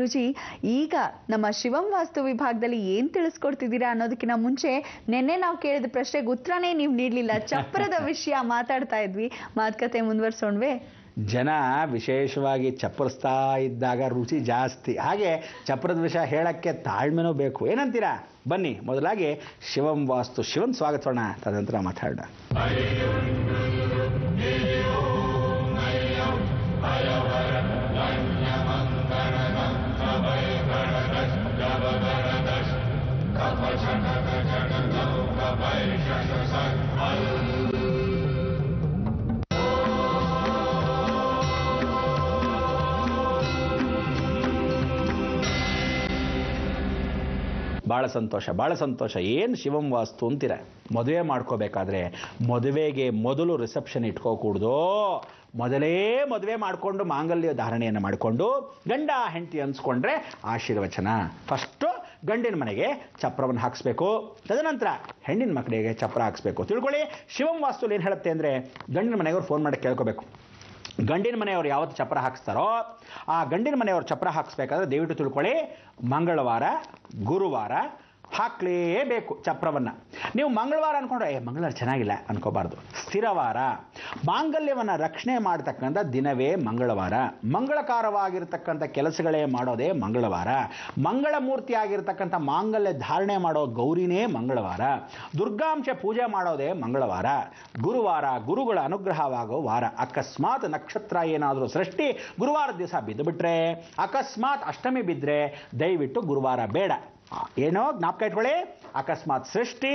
ಗುರುಜಿ, ಈಗ ನಮ್ಮ ಶಿವಂ ವಾಸ್ತು ವಿಭಾಗದಲ್ಲಿ ಏನ್ ತಿಳಿಸ್ಕೊಡ್ತಿದ್ದೀರಾ ಅನ್ನೋದಕ್ಕಿಂತ ಮುಂಚೆ ನಿನ್ನೆ ನಾವು ಕೇಳಿದ ಪ್ರಶ್ನೆಗೆ ಉತ್ತರನೇ ನೀವು ನೀಡಲಿಲ್ಲ. ಚಪ್ರದ ವಿಷಯ ಮಾತಾಡ್ತಾ ಇದ್ವಿ, ಮಾತುಕತೆ ಮುಂದುವರ್ಸೋಣ್ವೆ? ಜನ ವಿಶೇಷವಾಗಿ ಚಪ್ಪರಿಸ್ತಾ ಇದ್ದಾಗ ರುಚಿ ಜಾಸ್ತಿ. ಹಾಗೆ ಚಪ್ಪರದ ವಿಷಯ ಹೇಳಕ್ಕೆ ತಾಳ್ಮೆನೂ ಬೇಕು. ಏನಂತೀರಾ? ಬನ್ನಿ ಮೊದಲಾಗಿ ಶಿವಂ ವಾಸ್ತು ಶಿವನ್ ಸ್ವಾಗತೋಣ, ತದನಂತರ ಮಾತಾಡೋಣ. ಭಾಳ ಸಂತೋಷ. ಏನು ಶಿವಂ ವಾಸ್ತು ಅಂತೀರ? ಮದುವೆ ಮಾಡ್ಕೋಬೇಕಾದ್ರೆ ಮದುವೆಗೆ ಮೊದಲು ರಿಸೆಪ್ಷನ್ ಇಟ್ಕೋಕೂಡ್ದು. ಮೊದಲೇ ಮದುವೆ ಮಾಡಿಕೊಂಡು ಮಾಂಗಲ್ಯ ಧಾರಣೆಯನ್ನು ಮಾಡಿಕೊಂಡು ಗಂಡ ಹೆಂಡತಿ ಅನ್ಸ್ಕೊಂಡ್ರೆ ಆಶೀರ್ವಚನ. ಫಸ್ಟು ಗಂಡಿನ ಮನೆಗೆ ಚಪ್ರವನ್ನು ಹಾಕಿಸ್ಬೇಕು, ತದನಂತರ ಹೆಣ್ಣಿನ ಮಕ್ಕಳಿಗೆ ಚಪ್ರ ಹಾಕಿಸ್ಬೇಕು. ತಿಳ್ಕೊಳ್ಳಿ, ಶಿವಂ ವಾಸ್ತುಲಿ ಏನು ಹೇಳುತ್ತೆ ಅಂದರೆ, ಗಂಡಿನ ಮನೆಯವ್ರು ಫೋನ್ ಮಾಡಿ ಕೇಳ್ಕೋಬೇಕು. ಗಂಡಿನ ಮನೆಯವರು ಯಾವತ್ತು ಚಪ್ರ ಹಾಕಿಸ್ತಾರೋ ಆ ಗಂಡಿನ ಮನೆಯವರು ಚಪ್ರ ಹಾಕಿಸ್ಬೇಕಾದ್ರೆ ದಯವಿಟ್ಟು ತಿಳ್ಕೊಳ್ಳಿ, ಮಂಗಳವಾರ ಗುರುವಾರ ಹಾಕಲೇಬೇಕು ಚಪ್ರವನ್ನು. ನೀವು ಮಂಗಳವಾರ ಅಂದ್ಕೊಂಡ್ರೆ ಮಂಗಳವಾರ ಚೆನ್ನಾಗಿಲ್ಲ ಅನ್ಕೋಬಾರ್ದು. ಸ್ಥಿರವಾರ, ಮಾಂಗಲ್ಯವನ್ನು ರಕ್ಷಣೆ ಮಾಡತಕ್ಕಂಥ ದಿನವೇ ಮಂಗಳವಾರ. ಮಂಗಳಕಾರವಾಗಿರ್ತಕ್ಕಂಥ ಕೆಲಸಗಳೇ ಮಾಡೋದೇ ಮಂಗಳವಾರ. ಮಂಗಳ ಮೂರ್ತಿ ಆಗಿರ್ತಕ್ಕಂಥ ಮಾಂಗಲ್ಯ ಧಾರಣೆ ಮಾಡೋ ಗೌರಿನೇ ಮಂಗಳವಾರ. ದುರ್ಗಾಂಶ ಪೂಜೆ ಮಾಡೋದೇ ಮಂಗಳವಾರ. ಗುರುವಾರ ಗುರುಗಳ ಅನುಗ್ರಹವಾಗೋ ವಾರ. ಅಕಸ್ಮಾತ್ ನಕ್ಷತ್ರ ಏನಾದರೂ ಸೃಷ್ಟಿ ಗುರುವಾರ ದಿವಸ ಬಿದ್ದು ಬಿಟ್ರೆ, ಅಕಸ್ಮಾತ್ ಅಷ್ಟಮಿ ಬಿದ್ದರೆ ದಯವಿಟ್ಟು ಗುರುವಾರ ಬೇಡ. ಏನೋ ಜ್ಞಾಪಕ ಇಟ್ಕೊಳ್ಳಿ, ಅಕಸ್ಮಾತ್ ಸೃಷ್ಟಿ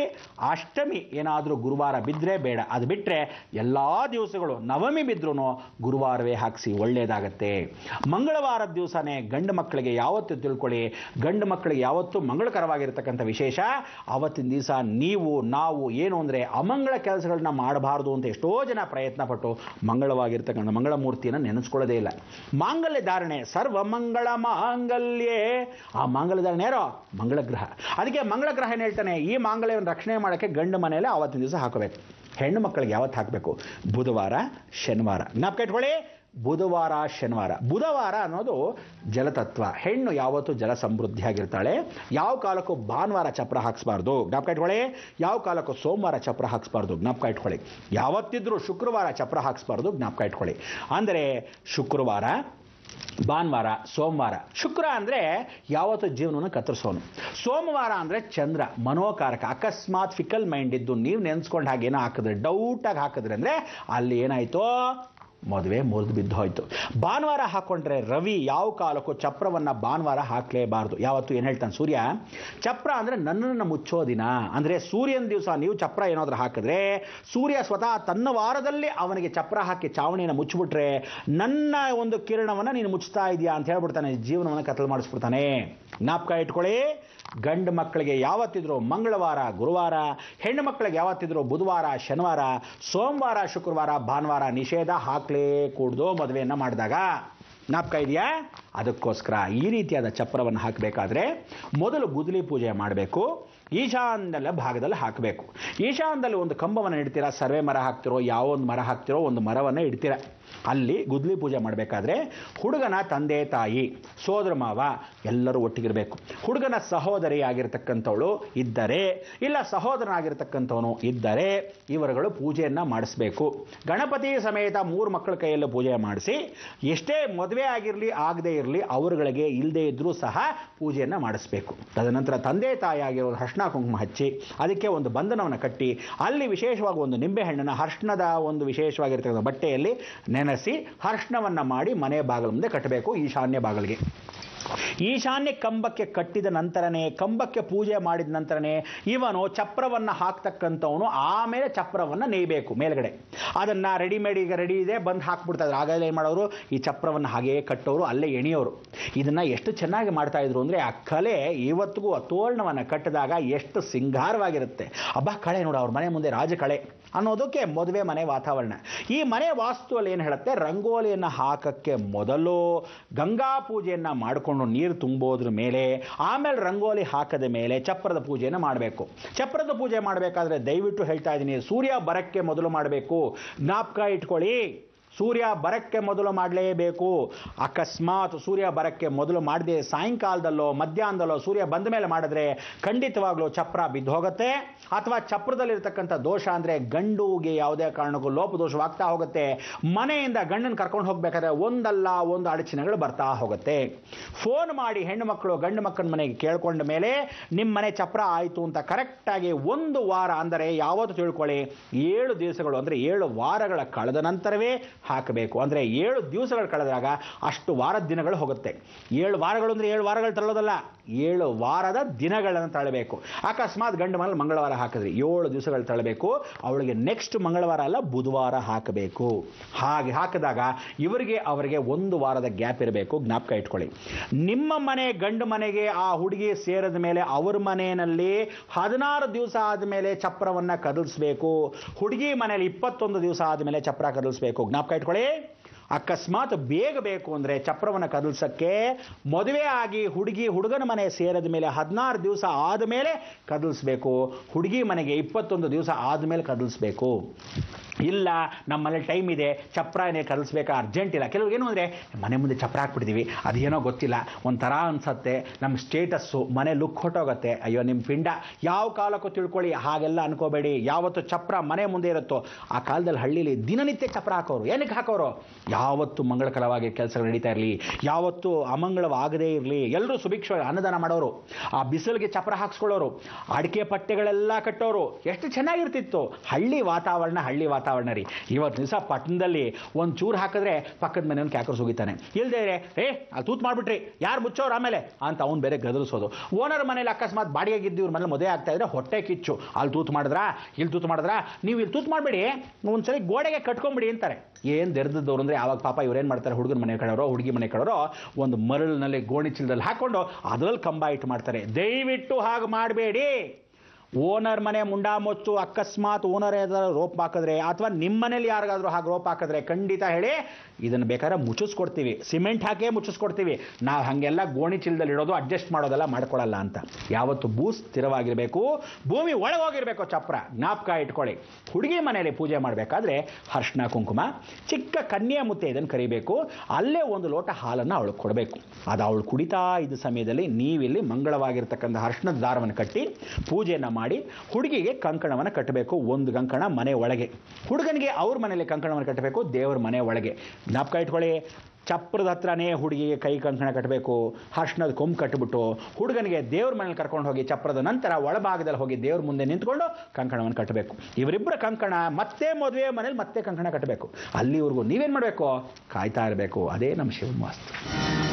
ಅಷ್ಟಮಿ ಏನಾದರೂ ಗುರುವಾರ ಬಿದ್ದರೆ ಬೇಡ. ಅದು ಬಿಟ್ಟರೆ ಎಲ್ಲ ದಿವಸಗಳು ನವಮಿ ಬಿದ್ರೂ ಗುರುವಾರವೇ ಹಾಕಿಸಿ, ಒಳ್ಳೆಯದಾಗತ್ತೆ. ಮಂಗಳವಾರದ ದಿವಸನೇ ಗಂಡು ಮಕ್ಕಳಿಗೆ ಯಾವತ್ತು ತಿಳ್ಕೊಳ್ಳಿ, ಗಂಡು ಮಕ್ಕಳಿಗೆ ಯಾವತ್ತು ಮಂಗಳಕರವಾಗಿರ್ತಕ್ಕಂಥ ವಿಶೇಷ. ಆವತ್ತಿನ ದಿವಸ ನಾವು ಏನು ಅಂದರೆ ಅಮಂಗಳ ಕೆಲಸಗಳನ್ನ ಮಾಡಬಾರ್ದು ಅಂತ ಎಷ್ಟೋ ಜನ ಪ್ರಯತ್ನ ಪಟ್ಟು ಮಂಗಳವಾಗಿರ್ತಕ್ಕಂಥ ಮಂಗಳ ಮೂರ್ತಿಯನ್ನು ನೆನೆಸ್ಕೊಳ್ಳೋದೇ ಇಲ್ಲ. ಮಾಂಗಲ್ಯ ಧಾರಣೆ ಸರ್ವ ಮಂಗಳ ಮಾಂಗಲ್ಯೇ. ಆ ಮಾಂಗಲ್ಯ ಧಾರಣೆ ಯಾರೋ ಮಂಗಳ ಗ್ರಹ. ಅದಕ್ಕೆ ಮಂಗಳ ಗ್ರಹ ಏನು ಹೇಳ್ತಾನೆ, ಈ ಮಾಂಗಲ್ಯವನ್ನು ರಕ್ಷಣೆ ಮಾಡೋಕ್ಕೆ ಗಂಡು ಮನೆಯಲ್ಲೇ ಆವತ್ತಿನ ದಿವಸ ಹಾಕಬೇಕು. ಹೆಣ್ಣು ಮಕ್ಕಳಿಗೆ ಯಾವತ್ತು ಹಾಕಬೇಕು? ಬುಧವಾರ ಶನಿವಾರ. ಜ್ಞಾಪಕ ಇಟ್ಕೊಳ್ಳಿ, ಬುಧವಾರ ಶನಿವಾರ. ಬುಧವಾರ ಅನ್ನೋದು ಜಲತತ್ವ. ಹೆಣ್ಣು ಯಾವತ್ತು ಜಲ ಸಮೃದ್ಧಿಯಾಗಿರ್ತಾಳೆ. ಯಾವ ಕಾಲಕ್ಕೂ ಭಾನುವಾರ ಚಪ್ರ ಹಾಕಿಸ್ಬಾರ್ದು, ಜ್ಞಾಪಕ ಇಟ್ಕೊಳ್ಳಿ. ಯಾವ ಕಾಲಕ್ಕೂ ಸೋಮವಾರ ಚಪ್ರ ಹಾಕಿಸ್ಬಾರ್ದು, ಜ್ಞಾಪಕ ಇಟ್ಕೊಳ್ಳಿ. ಯಾವತ್ತಿದ್ರೂ ಶುಕ್ರವಾರ ಚಪ್ರ ಹಾಕಿಸ್ಬಾರ್ದು, ಜ್ಞಾಪಕ ಇಟ್ಕೊಳ್ಳಿ. ಅಂದರೆ ಶುಕ್ರವಾರ, ಭಾನುವಾರ, ಸೋಮವಾರ. ಶುಕ್ರ ಅಂದರೆ ಯಾವತ್ತು ಜೀವನವನ್ನು ಕತ್ತರಿಸೋನು. ಸೋಮವಾರ ಅಂದರೆ ಚಂದ್ರ, ಮನೋಕಾರಕ. ಅಕಸ್ಮಾತ್ ಫಿಕಲ್ ಮೈಂಡ್ ಇದ್ದು ನೀವು ನೆನೆಸ್ಕೊಂಡು ಹಾಗೇನೋ ಹಾಕಿದ್ರೆ, ಡೌಟಾಗಿ ಹಾಕಿದ್ರೆ ಅಂದರೆ ಅಲ್ಲಿ ಏನಾಯಿತು, ಮದುವೆ ಮುರಿದು ಬಿದ್ದು ಹೋಯ್ತು. ಭಾನುವಾರ ಹಾಕೊಂಡ್ರೆ ರವಿ. ಯಾವ ಕಾಲಕ್ಕೂ ಚಪ್ರವನ್ನು ಭಾನುವಾರ ಹಾಕಲೇಬಾರ್ದು. ಯಾವತ್ತು ಏನು ಹೇಳ್ತಾನೆ ಸೂರ್ಯ, ಚಪ್ರ ಅಂದರೆ ನನ್ನನ್ನು ಮುಚ್ಚೋ ದಿನ. ಅಂದರೆ ಸೂರ್ಯನ ದಿವಸ ನೀವು ಚಪ್ರ ಏನಾದರೂ ಹಾಕಿದ್ರೆ, ಸೂರ್ಯ ಸ್ವತಃ ತನ್ನ ವಾರದಲ್ಲಿ ಅವನಿಗೆ ಚಪ್ರ ಹಾಕಿ ಚಾವಣಿಯನ್ನು ಮುಚ್ಚಿಬಿಟ್ರೆ, ನನ್ನ ಒಂದು ಕಿರಣವನ್ನು ನೀನು ಮುಚ್ತಾ ಇದೆಯಾ ಅಂತ ಹೇಳ್ಬಿಡ್ತಾನೆ, ಜೀವನವನ್ನು ಕತ್ತಲು ಮಾಡಿಸ್ಬಿಡ್ತಾನೆ. ಜ್ಞಾಪಕ ಇಟ್ಕೊಳ್ಳಿ, ಗಂಡು ಮಕ್ಕಳಿಗೆ ಯಾವತ್ತಿದ್ರು ಮಂಗಳವಾರ ಗುರುವಾರ, ಹೆಣ್ಣು ಮಕ್ಕಳಿಗೆ ಯಾವತ್ತಿದ್ರು ಬುಧವಾರ ಶನಿವಾರ, ಸೋಮವಾರ ಶುಕ್ರವಾರ ಭಾನುವಾರ ನಿಷೇಧ. ಹಾಕಲೇ ಕೂಡ್ದು ಮದುವೆಯನ್ನು ಮಾಡಿದಾಗ. ಜ್ಞಾಪಕ ಇದೆಯಾ? ಅದಕ್ಕೋಸ್ಕರ ಈ ರೀತಿಯಾದ ಚಪ್ರವನ್ನು ಹಾಕಬೇಕಾದ್ರೆ ಮೊದಲು ಗುದ್ದಲಿ ಪೂಜೆ ಮಾಡಬೇಕು. ಈಶಾನ್ಯ ಭಾಗದಲ್ಲಿ ಹಾಕಬೇಕು. ಈಶಾನ್ಯದಲ್ಲಿ ಒಂದು ಕಂಬವನ್ನು ಇಡ್ತೀರಾ, ಸರ್ವೆ ಮರ ಹಾಕ್ತಿರೋ, ಯಾವೊಂದು ಮರ ಹಾಕ್ತಿರೋ ಒಂದು ಮರವನ್ನು ಇಡ್ತೀರಾ. ಅಲ್ಲಿ ಗುದ್ದಲಿ ಪೂಜೆ ಮಾಡಬೇಕಾದ್ರೆ ಹುಡುಗನ ತಂದೆ ತಾಯಿ ಸೋದರ ಮಾವ ಎಲ್ಲರೂ ಒಟ್ಟಿಗಿರಬೇಕು. ಹುಡುಗನ ಸಹೋದರಿ ಆಗಿರ್ತಕ್ಕಂಥವಳು ಇದ್ದರೆ, ಇಲ್ಲ ಸಹೋದರನಾಗಿರ್ತಕ್ಕಂಥವನು ಇದ್ದರೆ ಇವರುಗಳು ಪೂಜೆಯನ್ನು ಮಾಡಿಸ್ಬೇಕು. ಗಣಪತಿ ಸಮೇತ 3 ಮಕ್ಕಳ ಕೈಯಲ್ಲೂ ಪೂಜೆ ಮಾಡಿಸಿ, ಎಷ್ಟೇ ಮದುವೆ ಆಗಿರಲಿ ಆಗದೇ ಇರಲಿ ಅವರುಗಳಿಗೆ ಇಲ್ಲದೇ ಇದ್ದರೂ ಸಹ ಪೂಜೆಯನ್ನು ಮಾಡಿಸ್ಬೇಕು. ತದನಂತರ ತಂದೆ ತಾಯಿ ಆಗಿರೋ ಅರ್ಶಿನ ಕುಂಕುಮ ಹಚ್ಚಿ ಅದಕ್ಕೆ ಒಂದು ಬಂಧನವನ್ನು ಕಟ್ಟಿ, ಅಲ್ಲಿ ವಿಶೇಷವಾಗಿ ಒಂದು ನಿಂಬೆಹಣ್ಣನ್ನು ಅರ್ಶಿನದ ಒಂದು ವಿಶೇಷವಾಗಿರ್ತಕ್ಕಂಥ ಬಟ್ಟೆಯಲ್ಲಿ ನೆನೆಸಿ ಅರ್ಶಿನವನ್ನು ಮಾಡಿ ಮನೆ ಬಾಗಿಲ ಮುಂದೆ ಕಟ್ಟಬೇಕು, ಈಶಾನ್ಯ ಬಾಗಿಲಿಗೆ. ಈಶಾನ್ಯ ಕಂಬಕ್ಕೆ ಕಟ್ಟಿದ ನಂತರನೇ, ಕಂಬಕ್ಕೆ ಪೂಜೆ ಮಾಡಿದ ನಂತರನೇ ಇವನು ಚಪ್ರವನ್ನು ಹಾಕ್ತಕ್ಕಂಥವನು ಆಮೇಲೆ ಚಪ್ರವನ್ನು ನೇಯಬೇಕು ಮೇಲ್ಗಡೆ. ಅದನ್ನು ರೆಡಿಮೇಡ್ ಈಗ ರೆಡಿ ಇದೆ ಬಂದು ಹಾಕ್ಬಿಡ್ತಾಯಿದ್ರು. ಆಗಾಗಲೇ ಏನು ಮಾಡೋರು, ಈ ಚಪ್ರವನ್ನು ಹಾಗೆಯೇ ಕಟ್ಟೋರು, ಅಲ್ಲೇ ಎಣಿಯೋರು. ಇದನ್ನು ಎಷ್ಟು ಚೆನ್ನಾಗಿ ಮಾಡ್ತಾ ಇದ್ರು ಅಂದರೆ, ಆ ಕಲೆ ಇವತ್ತಿಗೂ ತೋರಣವನ್ನು ಕಟ್ಟಿದಾಗ ಎಷ್ಟು ಸಿಂಗಾರವಾಗಿರುತ್ತೆ. ಅಬ್ಬಾ ಕಳೆ ನೋಡು, ಅವ್ರ ಮನೆ ಮುಂದೆ ರಾಜಕಳೆ ಅನ್ನೋದಕ್ಕೆ ಮದುವೆ ಮನೆ ವಾತಾವರಣ. ಈ ಮನೆ ವಾಸ್ತುವಲ್ಲಿ ಏನು ಹೇಳುತ್ತೆ, ರಂಗೋಲಿಯನ್ನು ಹಾಕಕ್ಕೆ ಮೊದಲು ಗಂಗಾ ಪೂಜೆಯನ್ನು ಮಾಡಿಕೊಂಡು ನೀರು ತುಂಬೋದ್ರ ಮೇಲೆ, ಆಮೇಲೆ ರಂಗೋಲಿ ಹಾಕದ ಮೇಲೆ ಚಪ್ರದ ಪೂಜೆಯನ್ನು ಮಾಡಬೇಕು. ಚಪ್ರದ ಪೂಜೆ ಮಾಡಬೇಕಾದ್ರೆ ದಯವಿಟ್ಟು ಹೇಳ್ತಾ ಇದ್ದೀನಿ, ಸೂರ್ಯ ಬರಕ್ಕೆ ಮೊದಲು ಮಾಡಬೇಕು. ಜ್ಞಾಪಕ ಇಟ್ಕೊಳ್ಳಿ, ಸೂರ್ಯ ಬರಕ್ಕೆ ಮೊದಲು ಮಾಡಲೇಬೇಕು. ಅಕಸ್ಮಾತ್ ಸೂರ್ಯ ಬರಕ್ಕೆ ಮೊದಲು ಮಾಡದೆ ಸಾಯಂಕಾಲದಲ್ಲೋ ಮಧ್ಯಾಹ್ನದಲ್ಲೋ ಸೂರ್ಯ ಬಂದ ಮೇಲೆ ಮಾಡಿದ್ರೆ ಖಂಡಿತವಾಗ್ಲೂ ಚಪ್ರ ಬಿದ್ದು ಹೋಗುತ್ತೆ. ಅಥವಾ ಚಪ್ರದಲ್ಲಿರ್ತಕ್ಕಂಥ ದೋಷ ಅಂದರೆ ಗಂಡುಗೆ ಯಾವುದೇ ಕಾರಣಕ್ಕೂ ಲೋಪದೋಷವಾಗ್ತಾ ಹೋಗುತ್ತೆ. ಮನೆಯಿಂದ ಗಂಡನ ಕರ್ಕೊಂಡು ಹೋಗ್ಬೇಕಾದ್ರೆ ಒಂದಲ್ಲ ಒಂದು ಅಡಚಣೆಗಳು ಬರ್ತಾ ಹೋಗುತ್ತೆ. ಫೋನ್ ಮಾಡಿ ಹೆಣ್ಣು ಮಕ್ಕಳು ಗಂಡು ಮಕ್ಕಳ ಮನೆಗೆ ಕೇಳ್ಕೊಂಡ ಮೇಲೆ ನಿಮ್ಮ ಮನೆ ಚಪ್ರ ಆಯಿತು ಅಂತ ಕರೆಕ್ಟಾಗಿ 1 ವಾರ ಅಂದರೆ ಯಾವತ್ತು ತಿಳ್ಕೊಳ್ಳಿ 7 ದಿವಸಗಳು ಅಂದರೆ 7 ವಾರಗಳ ಕಳೆದ ನಂತರವೇ ಹಾಕಬೇಕು. ಅಂದರೆ 7 ದಿವಸಗಳು ಕಳೆದಾಗ ಅಷ್ಟು ವಾರದ ದಿನಗಳು ಹೋಗುತ್ತೆ. 7 ವಾರಗಳು ಅಂದರೆ 7 ವಾರಗಳು ತಳ್ಳೋದಲ್ಲ, 7 ವಾರದ ದಿನಗಳನ್ನು ತಳ್ಳಬೇಕು. ಅಕಸ್ಮಾತ್ ಗಂಡು ಮನೇಲಿ ಮಂಗಳವಾರ ಹಾಕಿದ್ರಿ 7 ದಿವಸಗಳು ತಳ್ಳಬೇಕು. ಅವಳಿಗೆ ನೆಕ್ಸ್ಟ್ ಮಂಗಳವಾರ ಅಲ್ಲ ಬುಧವಾರ ಹಾಕಬೇಕು. ಹಾಗೆ ಹಾಕಿದಾಗ ಅವರಿಗೆ 1 ವಾರದ ಗ್ಯಾಪ್ ಇರಬೇಕು. ಜ್ಞಾಪಕ ಇಟ್ಕೊಳ್ಳಿ. ನಿಮ್ಮ ಮನೆ ಗಂಡು ಮನೆಗೆ ಆ ಹುಡುಗಿ ಸೇರಿದ ಮೇಲೆ ಅವ್ರ ಮನೆಯಲ್ಲಿ 16 ದಿವಸ ಆದಮೇಲೆ ಚಪ್ರವನ್ನ ಕದಲಿಸಬೇಕು. ಹುಡುಗಿ ಮನೆಯಲ್ಲಿ 21 ದಿವಸ ಆದಮೇಲೆ ಚಪ್ರ ಕದಲಿಸಬೇಕು. ಜ್ಞಾಪಕ ಇಟ್ಕೊಳ್ಳಿ. ಅಕಸ್ಮಾತ್ ಬೇಗ ಬೇಕು ಅಂದರೆ ಚಪ್ರವನ್ನು ಕದಲ್ಸಕ್ಕೆ ಮದುವೆ ಆಗಿ ಹುಡುಗನ ಮನೆ ಸೇರಿದ ಮೇಲೆ 16 ದಿವಸ ಆದಮೇಲೆ ಕದಲಿಸ್ಬೇಕು. ಹುಡುಗಿ ಮನೆಗೆ 21 ದಿವಸ ಆದಮೇಲೆ ಕದಲಿಸ್ಬೇಕು. ಇಲ್ಲ ನಮ್ಮಲ್ಲಿ ಟೈಮ್ ಇದೆ, ಚಪ್ರನೇ ಕದಲಿಸ್ಬೇಕಾ, ಅರ್ಜೆಂಟ್ ಇಲ್ಲ. ಕೆಲವ್ರಿಗೆ ಏನು ಅಂದರೆ ಮನೆ ಮುಂದೆ ಚಪ್ರ ಹಾಕ್ಬಿಟ್ಟಿದ್ದೀವಿ, ಅದೇನೋ ಗೊತ್ತಿಲ್ಲ, ಒಂಥರ ಅನ್ಸತ್ತೆ, ನಮ್ಮ ಸ್ಟೇಟಸ್ಸು ಮನೆ ಲುಕ್ ಹೊಟ್ಟೋಗುತ್ತೆ. ಅಯ್ಯೋ ನಿಮ್ಮ ಪಿಂಡ ಯಾವ ಕಾಲಕ್ಕೂ ತಿಳ್ಕೊಳ್ಳಿ, ಹಾಗೆಲ್ಲ ಅನ್ಕೋಬೇಡಿ. ಯಾವತ್ತು ಚಪ್ರ ಮನೆ ಮುಂದೆ ಇರುತ್ತೋ ಆ ಕಾಲದಲ್ಲಿ ಹಳ್ಳಿಲಿ ದಿನನಿತ್ಯ ಚಪ್ರ ಹಾಕೋರು. ಏನಕ್ಕೆ ಹಾಕೋರು? ಯಾವತ್ತು ಮಂಗಳಕರವಾಗಿ ಕೆಲಸಗಳು ನಡೀತಾ ಇರಲಿ, ಯಾವತ್ತು ಅಮಂಗಳವಾಗದೇ ಇರಲಿ, ಎಲ್ಲರೂ ಸುಭಿಕ್ಷ ಅನ್ನದಾನ ಮಾಡೋರು, ಆ ಬಿಸಿಲಿಗೆ ಚಪ್ರ ಹಾಕ್ಸ್ಕೊಳ್ಳೋರು, ಅಡಿಕೆ ಪಟ್ಟೆಗಳೆಲ್ಲ ಕಟ್ಟೋರು. ಎಷ್ಟು ಚೆನ್ನಾಗಿರ್ತಿತ್ತು ಹಳ್ಳಿ ವಾತಾವರಣ ರೀ. ಇವತ್ತು ದಿವಸ ಪಟ್ಟಣದಲ್ಲಿ ಒಂದು ಚೂರು ಹಾಕಿದ್ರೆ ಪಕ್ಕದ ಮನೆಯನ್ನು ಕ್ಯಾಕರ್ಸ್ ಹೋಗಿತಾನೆ. ಇಲ್ಲದೆ ಅಲ್ಲಿ ತೂತ್ ಮಾಡಿಬಿಟ್ರಿ, ಯಾರು ಮುಚ್ಚೋರು ಆಮೇಲೆ ಅಂತ ಅವ್ನು ಬೇರೆ ಗದರಿಸೋದು. ಓನರ್ ಮನೇಲಿ ಅಕಸ್ಮಾತ್ ಬಾಡಿಗೆಗಿದ್ದು ಇವ್ರ ಮನೇಲಿ ಮದುವೆ ಆಗ್ತಾ ಇದ್ರೆ ಹೊಟ್ಟೆ ಕಿಚ್ಚು, ಅಲ್ಲಿ ತೂತ್ ಮಾಡಿದ್ರಾ, ಇಲ್ಲಿ ತೂತ್ ಮಾಡಿದ್ರಾ, ನೀವು ಇಲ್ಲಿ ತೂತ್ ಮಾಡಬೇಡಿ, ಒಂದ್ಸರಿ ಗೋಡೆಗೆ ಕಟ್ಕೊಂಬಿಡಿ ಅಂತಾರೆ. ಏನು ದೆರ್ದವ್ರು ಅಂದರೆ ಆವಾಗ ಪಾಪ ಇವ್ರೇನು ಮಾಡ್ತಾರೆ, ಹುಡುಗನ ಮನೆ ಕಡೆಯವರು ಹುಡುಗಿ ಮನೆ ಕಡೆಯವರು ಒಂದು ಮರಳಿನಲ್ಲಿ ಗೋಣಿ ಚೀಲದಲ್ಲಿ ಹಾಕೊಂಡು ಅದರಲ್ಲಿ ಕಂಬ ಇಟ್ಟು ಮಾಡ್ತಾರೆ. ದಯವಿಟ್ಟು ಹಾಗೆ ಮಾಡಬೇಡಿ. ಓನರ್ ಮನೆ ಮುಂಡಾ ಮುಚ್ಚು ಅಕಸ್ಮಾತ್ ಓನರ್ ಏನಾದರೂ ರೋಪ್ ಹಾಕಿದ್ರೆ ಅಥವಾ ನಿಮ್ಮ ಮನೇಲಿ ಯಾರಿಗಾದ್ರೂ ಹಾಗೆ ರೋಪ್ ಹಾಕಿದ್ರೆ ಖಂಡಿತ ಹೇಳಿ, ಇದನ್ನು ಬೇಕಾದ್ರೆ ಮುಚ್ಚಿಸ್ಕೊಡ್ತೀವಿ, ಸಿಮೆಂಟ್ ಹಾಕೇ ಮುಚ್ಚಿಸ್ಕೊಡ್ತೀವಿ. ನಾವು ಹಾಗೆಲ್ಲ ಗೋಣಿ ಚೀಲದಲ್ಲಿ ಇಡೋದು ಅಡ್ಜಸ್ಟ್ ಮಾಡೋದೆಲ್ಲ ಮಾಡ್ಕೊಳ್ಳಲ್ಲ ಅಂತ. ಯಾವತ್ತು ಸ್ಥಿರವಾಗಿರಬೇಕು, ಭೂಮಿ ಒಳಗೋಗಿರಬೇಕು ಚಪ್ರ. ಜ್ಞಾಪಕ ಇಟ್ಕೊಳ್ಳಿ. ಹುಡುಗಿ ಮನೆಯಲ್ಲಿ ಪೂಜೆ ಮಾಡಬೇಕಾದ್ರೆ ಅರಿಶಿನ ಕುಂಕುಮ, ಚಿಕ್ಕ ಕನ್ಯೆ ಮುತ್ತೆ ಇದನ್ನು ಕರಿಬೇಕು. ಅಲ್ಲೇ 1 ಲೋಟ ಹಾಲನ್ನು ಅವಳು ಕೊಡಬೇಕು. ಅದು ಅವಳು ಕುಡಿತಾ ಇದ್ದ ಸಮಯದಲ್ಲಿ ನೀವಿಲ್ಲಿ ಮಂಗಳವಾಗಿರ್ತಕ್ಕಂಥ ಅರಿಶಿನದ ದಾರವನ್ನು ಕಟ್ಟಿ ಪೂಜೆಯನ್ನು ಮಾಡಿ ಹುಡುಗಿಗೆ ಕಂಕಣವನ್ನು ಕಟ್ಟಬೇಕು. 1 ಕಂಕಣ ಮನೆ ಒಳಗೆ, ಹುಡುಗನಿಗೆ ಅವ್ರ ಮನೆಯಲ್ಲಿ ಕಂಕಣವನ್ನು ಕಟ್ಟಬೇಕು ದೇವರ ಮನೆ ಒಳಗೆ. ಜ್ಞಾಪಕ ಇಟ್ಕೊಳ್ಳಿ. ಚಪ್ರದ ಹತ್ರನೇ ಹುಡುಗಿಗೆ ಕೈ ಕಂಕಣ ಕಟ್ಟಬೇಕು. ಅರಿಶಿನದ ಕೊಂಬು ಕಟ್ಟಿಬಿಟ್ಟು ಹುಡುಗನಿಗೆ ದೇವ್ರ ಮನೇಲಿ ಕರ್ಕೊಂಡು ಹೋಗಿ ಚಪ್ರದ ನಂತರ ಒಳಭಾಗದಲ್ಲಿ ಹೋಗಿ ದೇವ್ರ ಮುಂದೆ ನಿಂತ್ಕೊಂಡು ಕಂಕಣವನ್ನು ಕಟ್ಟಬೇಕು. ಇವರಿಬ್ಬರ ಕಂಕಣ ಮತ್ತೆ ಮದುವೆ ಮನೇಲಿ ಮತ್ತೆ ಕಂಕಣ ಕಟ್ಟಬೇಕು. ಅಲ್ಲಿವರೆಗೂ ನೀವೇನು ಮಾಡಬೇಕು? ಕಾಯ್ತಾ ಇರಬೇಕು. ಅದೇ ನಮ್ಮ ಶಿವನ ವಾಸ್ತು.